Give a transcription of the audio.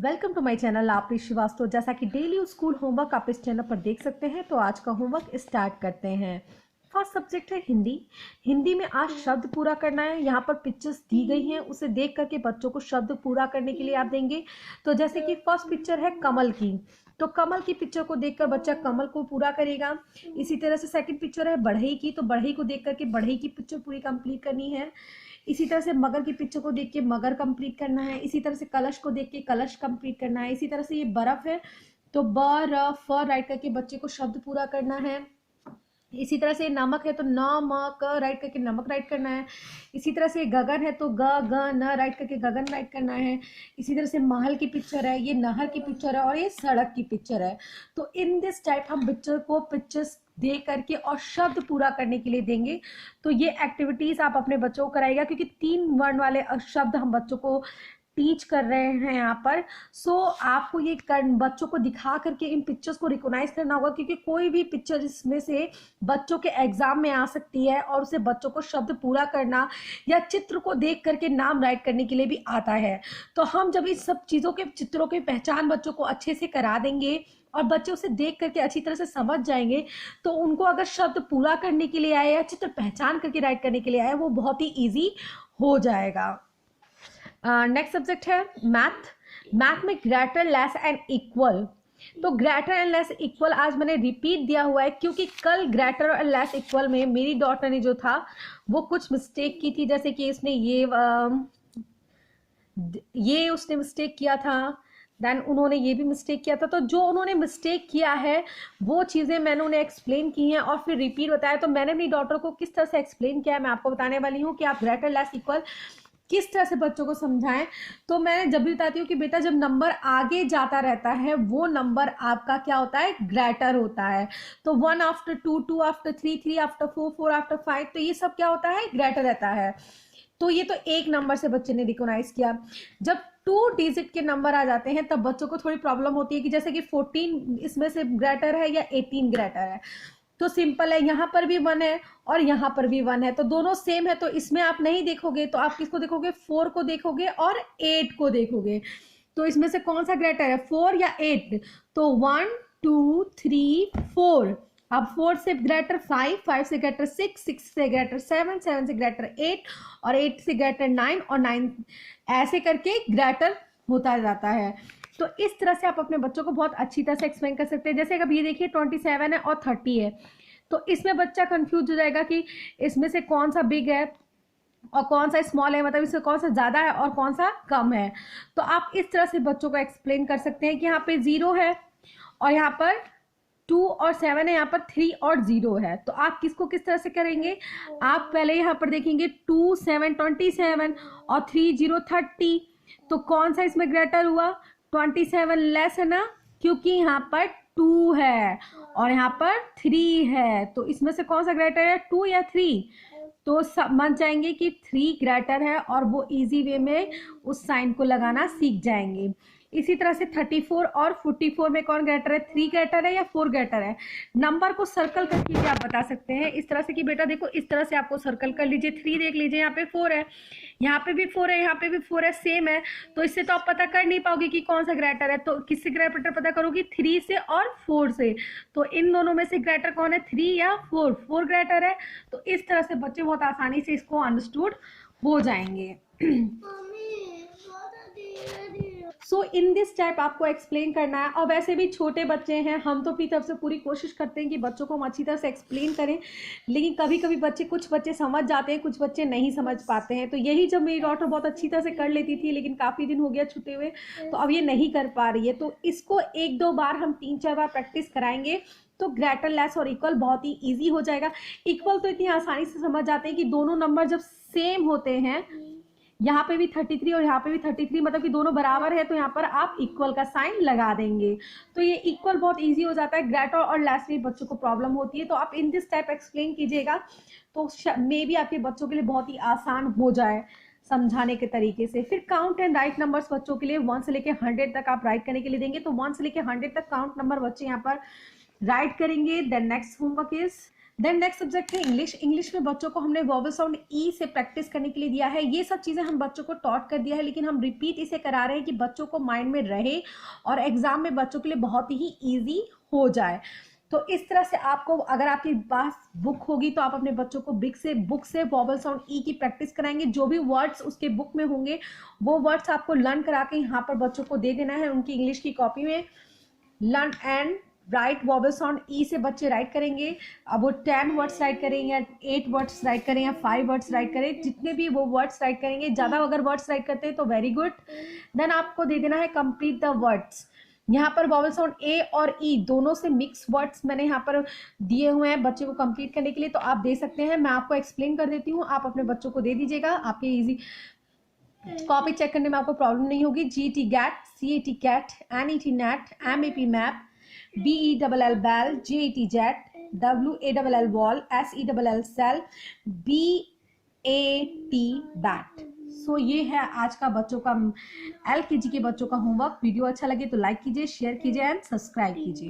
Welcome to my channel आपरी श्रीवास्तव। जैसा कि डेली स्कूल होमवर्क आप इस चैनल पर देख सकते हैं, तो आज का होमवर्क स्टार्ट करते हैं। फर्स्ट सब्जेक्ट है हिंदी। हिंदी में आज शब्द पूरा करना है। यहाँ पर पिक्चर्स दी गई हैं, उसे देख करके बच्चों को शब्द पूरा करने के लिए आप देंगे। तो जैसे कि फर्स्ट पिक्चर है कमल की, तो कमल की पिक्चर को देखकर बच्चा कमल को पूरा करेगा। इसी तरह से सेकंड पिक्चर है बढ़ई की, तो बढ़ई को देख करके बढ़ई की पिक्चर पूरी कंप्लीट करनी है। इसी तरह से मगर की पिक्चर को देख के मगर कंप्लीट करना है। इसी तरह से कलश को देख के कलश कंप्लीट करना है। इसी तरह से ये बर्फ है, तो बर्फ राइट करके बच्चे को शब्द पूरा करना है। इसी तरह से नमक है, तो नमक राइट करके नमक राइट करना है। इसी तरह से गगन है, तो ग ग न राइट करके गगन राइट करना है। इसी तरह से महल की पिक्चर है, ये नहर की पिक्चर है, और ये सड़क की पिक्चर है। तो इन दिस टाइप हम बच्चों को पिक्चर्स दे करके और शब्द पूरा करने के लिए देंगे। तो ये एक्टिविटीज आप अपने बच्चों को कराइएगा, क्योंकि 3 वर्ण वाले शब्द हम बच्चों को टीच कर रहे हैं यहाँ पर। सो आपको ये बच्चों को दिखा करके इन पिक्चर्स को रिकॉग्नाइज करना होगा, क्योंकि कोई भी पिक्चर इसमें से बच्चों के एग्जाम में आ सकती है और उसे बच्चों को शब्द पूरा करना या चित्र को देख करके नाम राइट करने के लिए भी आता है। तो हम जब इस सब चीज़ों के चित्रों की पहचान बच्चों को अच्छे से करा देंगे और बच्चे उसे देख करके अच्छी तरह से समझ जाएंगे, तो उनको अगर शब्द पूरा करने के लिए आए या चित्र पहचान करके राइट करने के लिए आए, वो बहुत ही ईजी हो जाएगा। नेक्स्ट सब्जेक्ट है मैथ। मैथ में ग्रेटर लेस एंड इक्वल। तो ग्रेटर एंड लेस इक्वल आज मैंने रिपीट दिया हुआ है, क्योंकि कल ग्रेटर और लेस इक्वल में मेरी डॉटर ने जो था वो कुछ मिस्टेक की थी। जैसे कि इसने ये उसने मिस्टेक किया था, देन उन्होंने ये भी मिस्टेक किया था। तो जो उन्होंने मिस्टेक किया है वो चीज़ें मैंने उन्हें एक्सप्लेन की हैं और फिर रिपीट बताया। तो मैंने अपनी डॉटर को किस तरह से एक्सप्लेन किया है मैं आपको बताने वाली हूँ कि आप ग्रेटर लेस इक्वल किस तरह से बच्चों को समझाएं। तो मैं जब भी बताती हूँ कि बेटा जब नंबर आगे जाता रहता है वो नंबर आपका क्या होता है, ग्रेटर होता है। तो 1 आफ्टर 2, 2 आफ्टर 3, 3 आफ्टर 4, 4 आफ्टर 5, तो ये सब क्या होता है, ग्रेटर रहता है। तो ये तो एक नंबर से बच्चे ने रिकॉग्नाइज किया। जब 2 डिजिट के नंबर आ जाते हैं तब बच्चों को थोड़ी प्रॉब्लम होती है कि जैसे कि 14 इसमें से ग्रेटर है या 18 ग्रेटर है। तो सिंपल है, यहाँ पर भी 1 है और यहाँ पर भी 1 है, तो दोनों सेम है। तो इसमें आप नहीं देखोगे, तो आप किसको देखोगे, 4 को देखोगे और 8 को देखोगे। तो इसमें से कौन सा ग्रेटर है, 4 या 8? तो 1 2 3 4। अब 4 से ग्रेटर 5, 5 से ग्रेटर 6, 6 से ग्रेटर 7, 7 से ग्रेटर 8 और 8 से ग्रेटर 9 और 9 ऐसे करके ग्रेटर होता जाता है। तो इस तरह से आप अपने बच्चों को बहुत अच्छी तरह से एक्सप्लेन कर सकते हैं। जैसे अब ये देखिए 27 है और 30 है, तो इसमें बच्चा कंफ्यूज हो जाएगा कि इसमें से कौन सा बिग है और कौन सा स्मॉल है, मतलब इसमें कौन सा ज़्यादा है और कौन सा कम है। तो आप इस तरह से बच्चों को एक्सप्लेन कर सकते हैं कि यहाँ पे 0 है और यहाँ पर 2 और 7 है, यहाँ पर 3 और 0 है। तो आप किसको किस तरह से करेंगे, आप पहले यहाँ पर देखेंगे 2 7 27 और 3 0 30। तो कौन सा इसमें ग्रेटर हुआ, 27 लेस है ना, क्योंकि यहाँ पर 2 है और यहाँ पर 3 है। तो इसमें से कौन सा ग्रेटर है, 2 या 3? तो समझ जाएंगे कि 3 ग्रेटर है और वो इजी वे में उस साइन को लगाना सीख जाएंगे। इसी तरह से 34 और 44 में कौन ग्रेटर है, 3 ग्रेटर है या 4 ग्रेटर है? नंबर को सर्कल करके भी आप बता सकते हैं इस तरह से कि बेटा देखो इस तरह से आपको सर्कल कर लीजिए। 3 देख लीजिए, यहाँ पे 4 है, यहाँ पे भी 4 है, यहाँ पे भी 4 है, सेम है। तो इससे तो आप पता कर नहीं पाओगे कि कौन सा ग्रेटर है। तो किससे ग्रेटर पता करोगी, 3 से और 4 से। तो इन दोनों में से ग्रेटर कौन है, 3 या 4? 4 ग्रेटर है। तो इस तरह से बच्चे बहुत आसानी से इसको अंडरस्टूड हो जाएंगे। सो इन दिस टाइप आपको एक्सप्लेन करना है। और वैसे भी छोटे बच्चे हैं, हम तो अपनी तरफ से पूरी कोशिश करते हैं कि बच्चों को हम अच्छी तरह से एक्सप्लेन करें, लेकिन कभी कभी कुछ बच्चे समझ जाते हैं, कुछ बच्चे नहीं समझ पाते हैं। तो यही जब मेरी डॉटर बहुत अच्छी तरह से कर लेती थी, लेकिन काफ़ी दिन हो गया छूटे हुए, तो अब ये नहीं कर पा रही है। तो इसको 1-2 बार हम 3-4 बार प्रैक्टिस कराएंगे तो ग्रेटर लेस और इक्वल बहुत ही ईजी हो जाएगा। इक्वल तो इतनी आसानी से समझ जाते हैं कि दोनों नंबर जब सेम होते हैं, यहाँ पे भी 33 और यहाँ पे भी 33, मतलब कि दोनों बराबर है, तो यहाँ पर आप इक्वल का साइन लगा देंगे। तो ये इक्वल बहुत इजी हो जाता है। ग्रेटर और लेस में बच्चों को प्रॉब्लम होती है, तो आप इन दिस टाइप एक्सप्लेन कीजिएगा, तो मे बी आपके बच्चों के लिए बहुत ही आसान हो जाए समझाने के तरीके से। फिर काउंट एंड राइट नंबर्स बच्चों के लिए 1 से लेकर 100 तक आप राइट करने के लिए देंगे। तो 1 से लेकर 100 तक काउंट नंबर बच्चे यहाँ पर राइट करेंगे। Then next homework is then next subject है इंग्लिश। इंग्लिश में बच्चों को हमने वॉवल साउंड ई से प्रैक्टिस करने के लिए दिया है। ये सब चीज़ें हम बच्चों को टॉट कर दिया है, लेकिन हम रिपीट इसे करा रहे हैं कि बच्चों को माइंड में रहे और एग्जाम में बच्चों के लिए बहुत ही ईजी हो जाए। तो इस तरह से आपको, अगर आपके पास बुक होगी तो आप अपने बच्चों को बुक से वॉवल साउंड ई की प्रैक्टिस कराएंगे। जो भी वर्ड्स उसके बुक में होंगे वो वर्ड्स आपको लर्न करा के यहाँ पर बच्चों को दे देना है उनकी इंग्लिश की कॉपी में। Learn and write vowel sound E से बच्चे राइट करेंगे। अब वो 10 वर्ड्स राइट करें या 8 वर्ड्स राइट करें या 5 वर्ड्स राइट करें, जितने भी वो वर्ड्स राइट करेंगे, ज़्यादा अगर वर्ड्स राइट करते हैं तो वेरी गुड। देन आपको दे देना है कंप्लीट द वर्ड्स। यहाँ पर वॉवल साउंड ए और ई दोनों से मिक्स वर्ड्स मैंने यहाँ पर दिए हुए हैं बच्चे को कंप्लीट करने के लिए, तो आप दे सकते हैं। मैं आपको एक्सप्लेन कर देती हूँ, आप अपने बच्चों को दे दीजिएगा, आपके इजी कॉपी चेक करने में आपको प्रॉब्लम नहीं होगी। GT get, CAT cat, NET net, MAP map, BELL bell, JET jet, WALL wall, SELL sell, BAT bat. So ये है आज का बच्चों का LKG के बच्चों का होमवर्क। वीडियो अच्छा लगे तो लाइक कीजिए, शेयर कीजिए एंड सब्सक्राइब कीजिए।